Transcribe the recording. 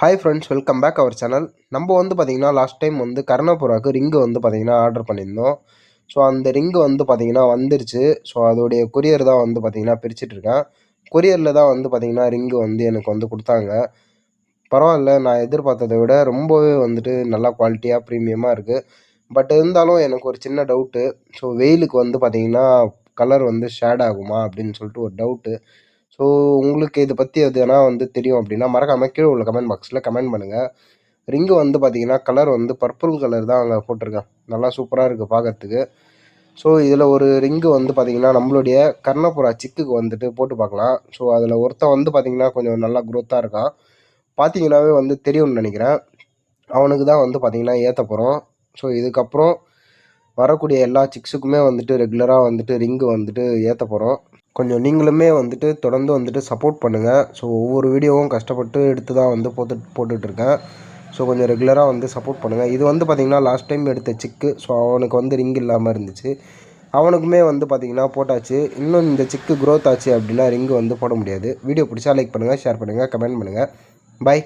Hi friends, welcome back our channel. நம்ம வந்து பார்த்திங்கன்னா லாஸ்ட் டைம் வந்து கர்ணபுராவுக்கு ரிங்கு வந்து பார்த்திங்கன்னா ஆர்டர் பண்ணியிருந்தோம். ஸோ அந்த ரிங்கு வந்து பார்த்திங்கன்னா வந்துருச்சு. ஸோ அதோடைய கொரியர் தான் வந்து பார்த்திங்கன்னா பிரிச்சுட்ருக்கேன். கொரியரில் தான் வந்து பார்த்திங்கன்னா ரிங்கு வந்து எனக்கு வந்து கொடுத்தாங்க. பரவாயில்ல, நான் எதிர்பார்த்ததை விட ரொம்பவே வந்துட்டு நல்லா குவாலிட்டியாக ப்ரீமியமாக இருக்குது. பட் இருந்தாலும் எனக்கு ஒரு சின்ன டவுட்டு. ஸோ வெயிலுக்கு வந்து பார்த்திங்கன்னா கலர் வந்து ஷேட் ஆகுமா அப்படின்னு சொல்லிட்டு ஒரு டவுட்டு. ஸோ உங்களுக்கு இத பத்தி எதுனா வந்து தெரியும் அப்படின்னா, மறக்காம கீழ உள்ள கமெண்ட் பாக்ஸ்ல கமெண்ட் பண்ணுங்க. ரிங்கு வந்து பார்த்தீங்கன்னா, கலர் வந்து பர்பிள் கலர் தான் அங்க போட்டிருக்கேன். நல்லா சூப்பரா இருக்கு பார்க்கறதுக்கு. ஸோ இதில ஒரு ரிங்கு வந்து பார்த்தீங்கன்னா, நம்மளுடைய கர்ணப்புறா சிக்குக்கு வந்துட்டு போட்டு பார்க்கலாம். ஸோ அதில ஒருத்தன் வந்து பார்த்தீங்கன்னா, கொஞ்சம் நல்லா குரோத்தா இருக்கான். பார்த்தீங்கன்னாவே வந்து தெரியும்னு நெனைக்கிறேன். அவனுக்கு தான் வந்து பார்த்தீங்கன்னா ஏத்தப் போறோம். ஸோ இதுக்கப்புறம் வரக்கூடிய எல்லா சிக்ஸுக்குமே வந்துட்டு ரெகுலரா வந்துட்டு ரிங்கு வந்துட்டு ஏத்தப் போறோம். கொஞ்சம் நீங்களுமே வந்துட்டு தொடர்ந்து வந்துட்டு சப்போர்ட் பண்ணுங்கள். ஸோ ஒவ்வொரு வீடியோவும் கஷ்டப்பட்டு எடுத்து தான் வந்து போட்டுட்ருக்கேன். ஸோ கொஞ்சம் ரெகுலராக வந்து சப்போர்ட் பண்ணுங்கள். இது வந்து பார்த்திங்கன்னா லாஸ்ட் டைம் எடுத்த சிக்கு. ஸோ அவனுக்கு வந்து ரிங் இல்லாமல் இருந்துச்சு. அவனுக்குமே வந்து பார்த்திங்கன்னா போட்டாச்சு. இன்னும் இந்த சிக்கு க்ரோத் ஆச்சு அப்படின்னா ரிங்கு வந்து போட முடியாது. வீடியோ பிடிச்சா லைக் பண்ணுங்கள், ஷேர் பண்ணுங்கள், கமெண்ட் பண்ணுங்கள். பை.